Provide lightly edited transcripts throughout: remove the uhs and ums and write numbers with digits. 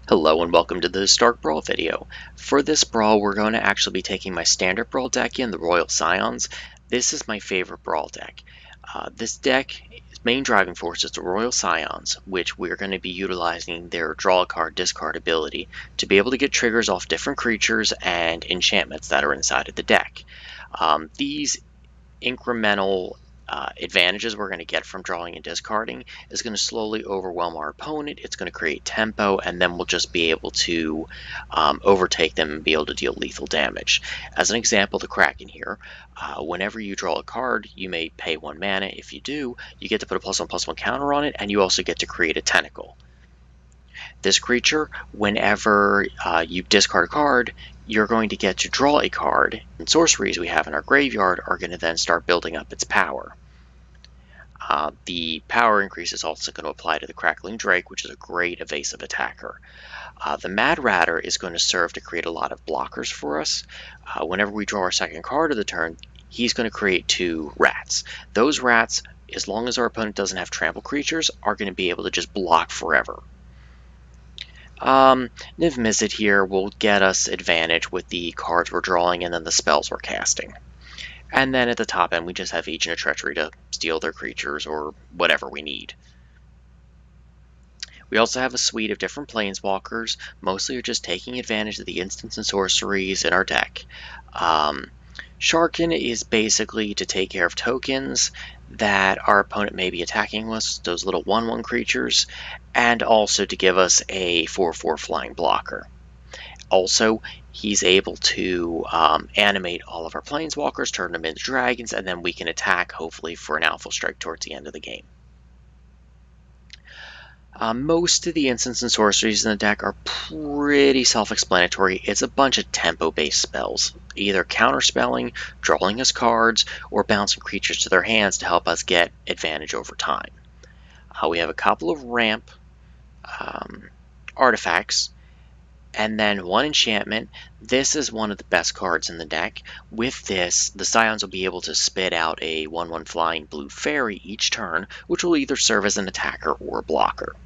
Hello and welcome to the Stark Brawl video. For this Brawl, we're going to actually be taking my standard Brawl deck in, the Royal Scions. This is my favorite Brawl deck. This deck's main driving force is the Royal Scions, which we're going to be utilizing their draw a card, discard ability to be able to get triggers off different creatures and enchantments that are inside of the deck. These incremental advantages we're going to get from drawing and discarding is going to slowly overwhelm our opponent. It's going to create tempo, and then we'll just be able to overtake them and be able to deal lethal damage. As an example, the Kraken here, whenever you draw a card, you may pay 1 mana. If you do, you get to put a +1/+1 counter on it, and you also get to create a tentacle. This creature, whenever you discard a card, you're going to get to draw a card, and sorceries we have in our graveyard are going to then start building up its power. The power increase is also going to apply to the Crackling Drake, which is a great evasive attacker. The Mad Ratter is going to serve to create a lot of blockers for us. Whenever we draw our second card of the turn, he's going to create 2 rats. Those rats, as long as our opponent doesn't have trample creatures, are going to be able to just block forever. Niv-Mizzet here will get us advantage with the cards we're drawing and then the spells we're casting. And then at the top end, we just have Agent of Treachery to steal their creatures or whatever we need. We also have a suite of different planeswalkers. Mostly are just taking advantage of the instants and sorceries in our deck. Sarkhan is basically to take care of tokens that our opponent may be attacking us, those little 1/1 creatures, and also to give us a 4/4 flying blocker. Also, he's able to animate all of our planeswalkers, turn them into dragons, and then we can attack, hopefully, for an alpha strike towards the end of the game. Most of the instants and sorceries in the deck are pretty self-explanatory. It's a bunch of tempo-based spells, either counterspelling, drawing us cards, or bouncing creatures to their hands to help us get advantage over time. We have a couple of ramp artifacts, and then 1 enchantment. This is one of the best cards in the deck. With this, the Scions will be able to spit out a 1/1 flying blue fairy each turn, which will either serve as an attacker or a blocker.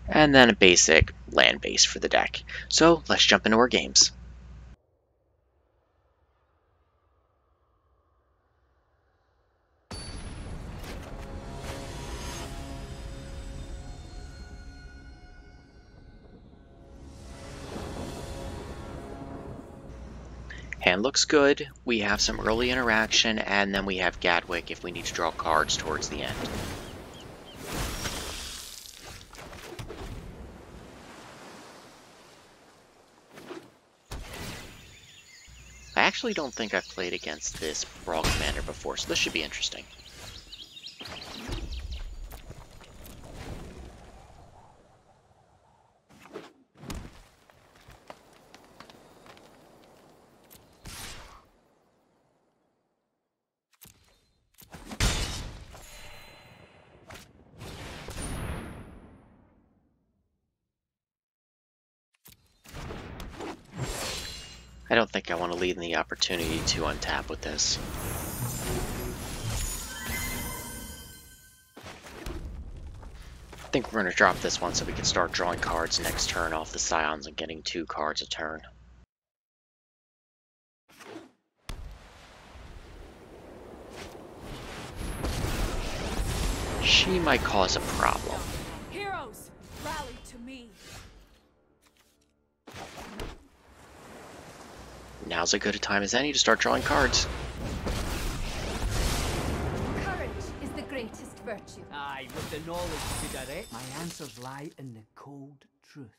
And then a basic land base for the deck. So let's jump into our games. Hand looks good. We have some early interaction, and then we have Gadwick if we need to draw cards towards the end. I actually don't think I've played against this Brawl commander before, so this should be interesting. I don't think I want to leave them the opportunity to untap with this. I think we're going to drop this one so we can start drawing cards next turn off the Scions and getting 2 cards a turn. She might cause a problem. Heroes, rally to me. Now's as good a time as any to start drawing cards. Courage is the greatest virtue. Aye, with the knowledge to direct, my answers lie in the cold truth.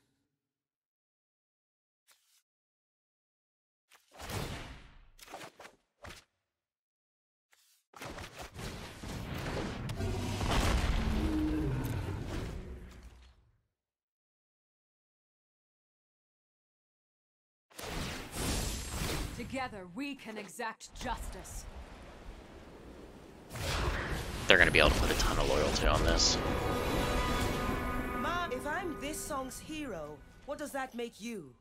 Together we can exact justice. They're going to be able to put a ton of loyalty on this. Ma, if I'm this song's hero, what does that make you?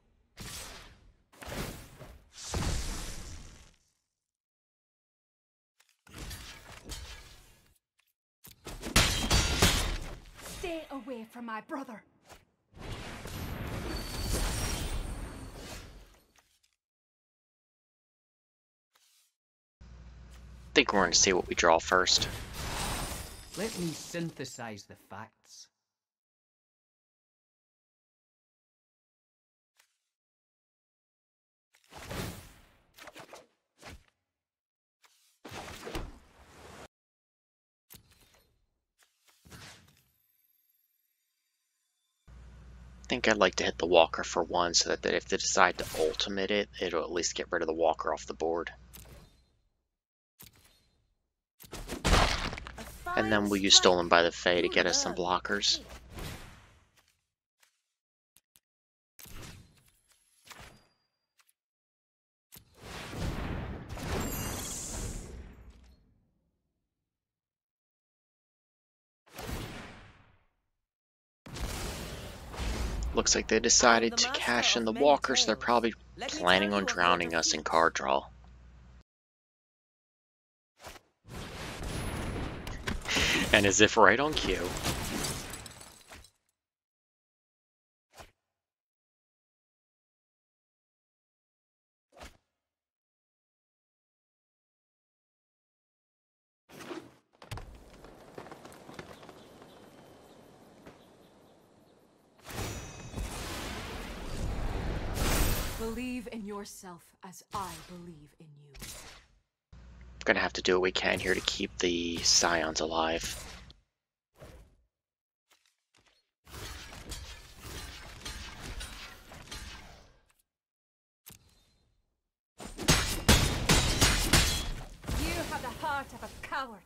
Stay away from my brother. think we're going to see what we draw first. Let me synthesize the facts. I think I'd like to hit the walker for one so that if they decide to ultimate it, it'll at least get rid of the walker off the board. And then we'll use Stolen by the Fae to get us some blockers. Looks like they decided to cash in the walker, so they're probably planning on drowning us in card draw. And as if right on cue. Believe in yourself as I believe in you. Gonna have to do what we can here to keep the Scions alive. You have the heart of a coward.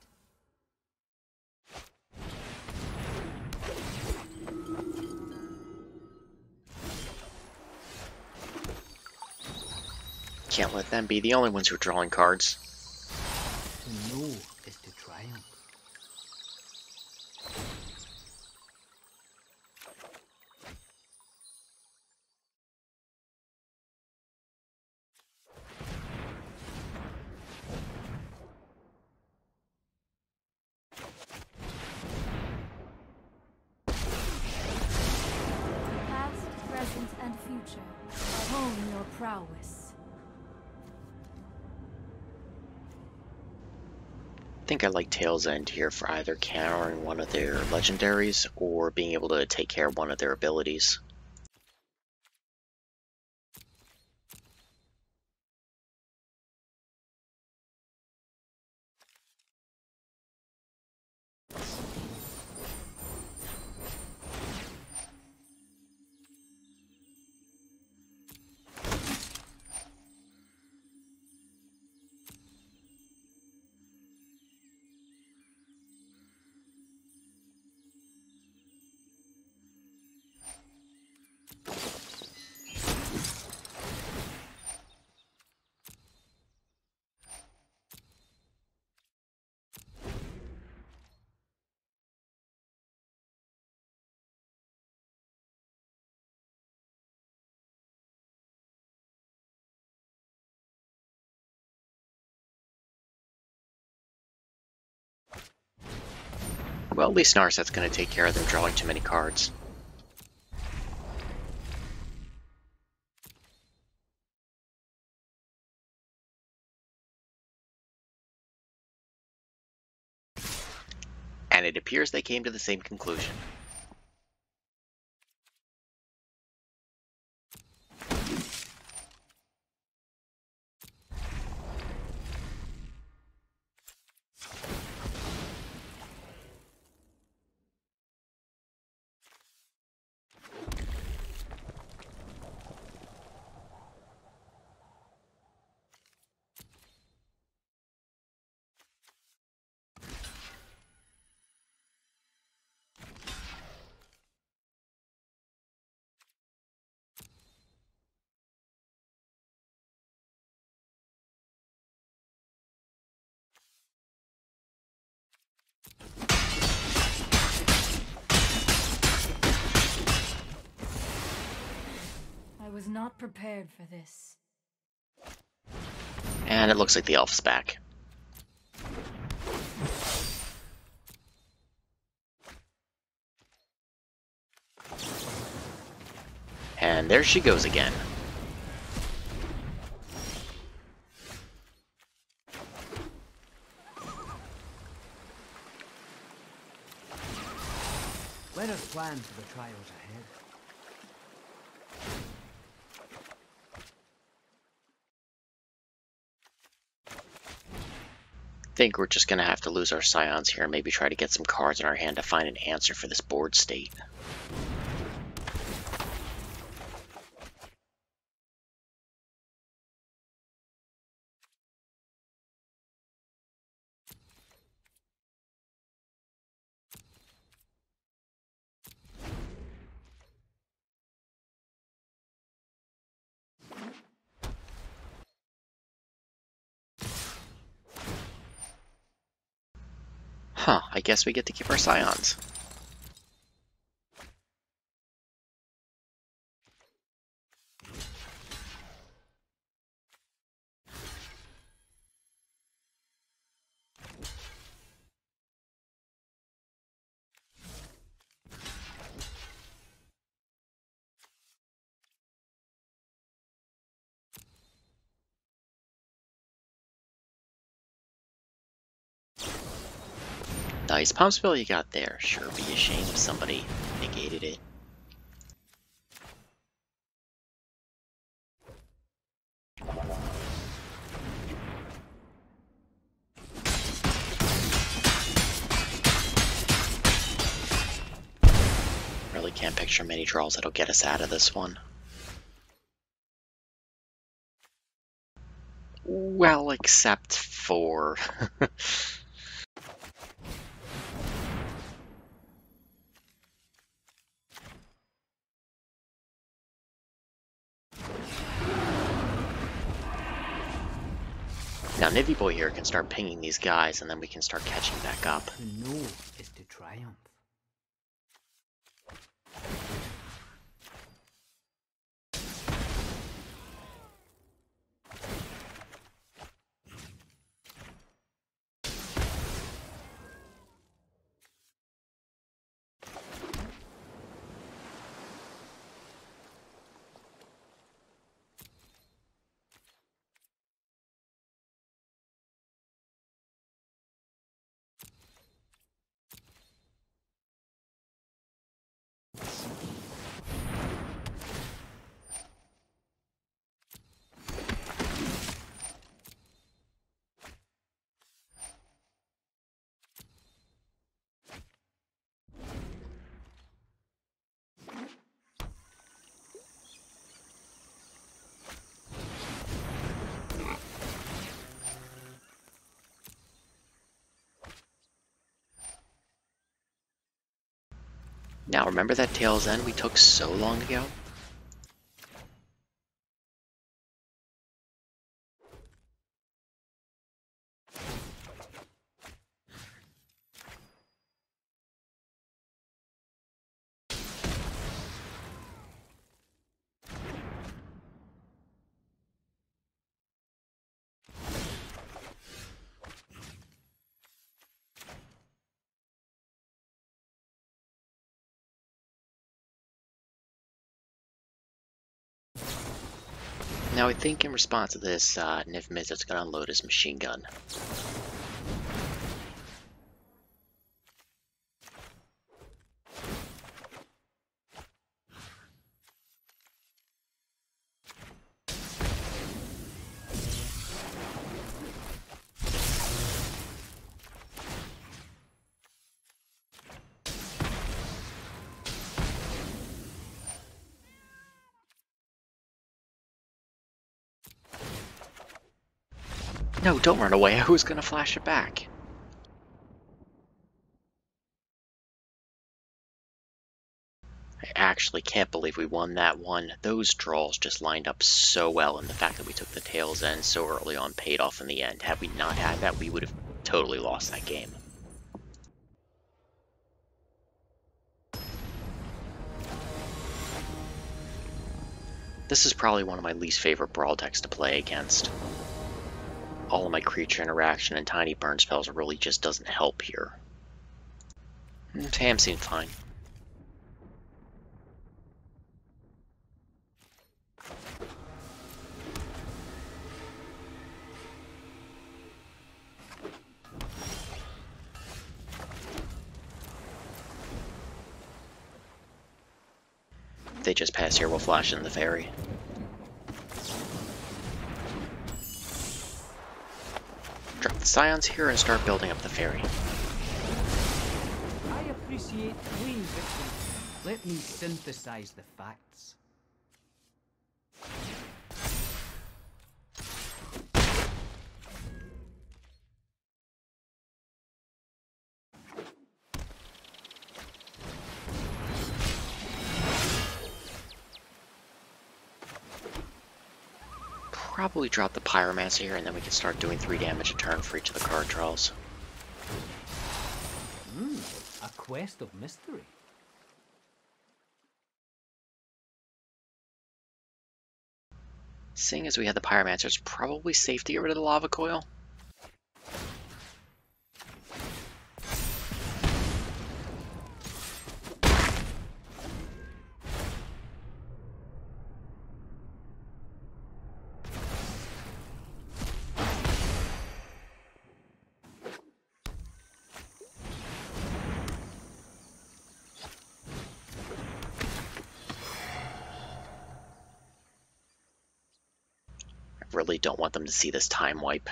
Can't let them be the only ones who are drawing cards. To know is to triumph. Past, present, and future. Hone your prowess. I think I like Tail's End here for either countering one of their legendaries or being able to take care of one of their abilities. Well, at least Narset's going to take care of them drawing too many cards. And it appears they came to the same conclusion. I was not prepared for this. And it looks like the elf's back. And there she goes again. plan for the trials ahead. Think we're just gonna have to lose our Scions here and maybe try to get some cards in our hand to find an answer for this board state. Huh, I guess we get to keep our Scions. Nice pump spell you got there. Sure be a shame if somebody negated it. Really can't picture many draws that'll get us out of this one. Well, except for... Now Nivy Boy here can start pinging these guys and then we can start catching back up. To know is to triumph. Now remember that Tail's End we took so long ago? Now I think in response to this, Niv-Mizzet's gonna unload his machine gun. No, don't run away, I was gonna flash it back. I actually can't believe we won that one. Those draws just lined up so well, and the fact that we took the Tail's End so early on paid off in the end. Had we not had that, we would have totally lost that game. This is probably one of my least favorite Brawl decks to play against. All of my creature interaction and tiny burn spells really just doesn't help here. Tam seemed fine. They just pass here, we'll flash in the Faerie. Drop the Scions here and start building up the Faerie. I appreciate clean victory. Let me synthesize the facts. Probably drop the Pyromancer here, and then we can start doing 3 damage a turn for each of the card draws. A quest of mystery. Seeing as we had the Pyromancer, it's probably safe to get rid of the Lava Coil. Really don't want them to see this time wipe.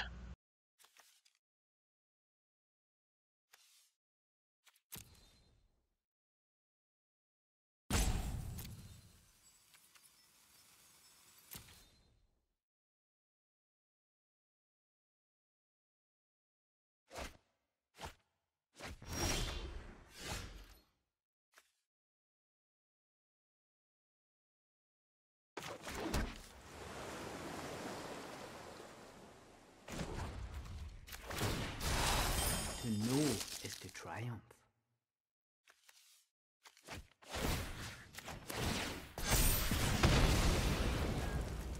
To know is to triumph.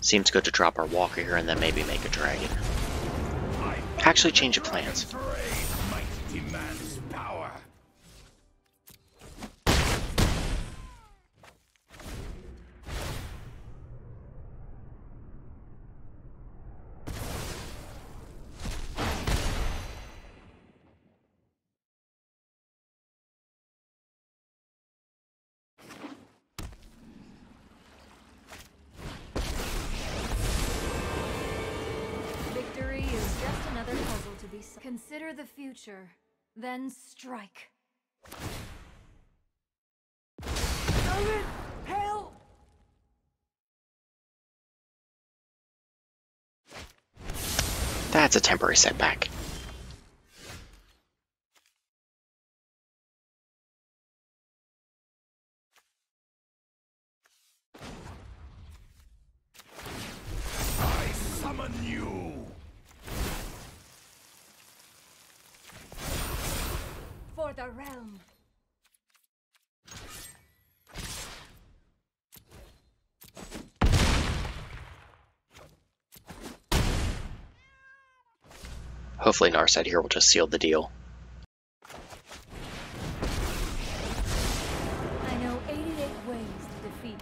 Seems good to drop our Walker here and then maybe make a Dragon. Actually change of plans. Victory is just another puzzle to be solved. Consider the future, then strike. Help! That's a temporary setback. I summon you! For the realm. Hopefully Narset here will just seal the deal. I know 88 ways to defeat you.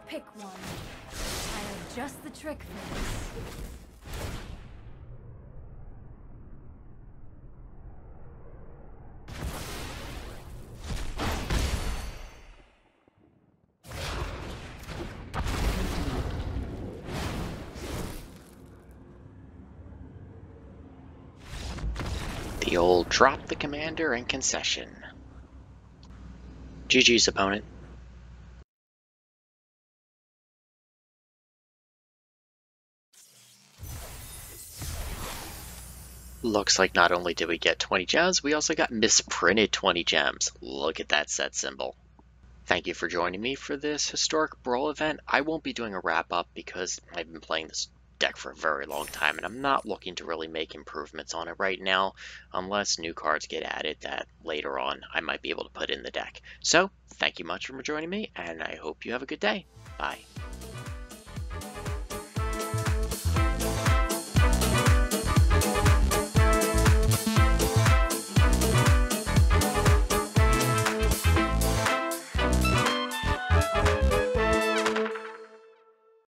Pick one. I have just the trick for this. The old drop the commander and concession. GG's opponent. Looks like not only did we get 20 gems, we also got misprinted 20 gems. Look at that set symbol. Thank you for joining me for this historic Brawl event. I won't be doing a wrap-up because I've been playing this deck for a very long time and I'm not looking to really make improvements on it right now unless new cards get added that later on I might be able to put in the deck. So, thank you much for joining me and I hope you have a good day. Bye.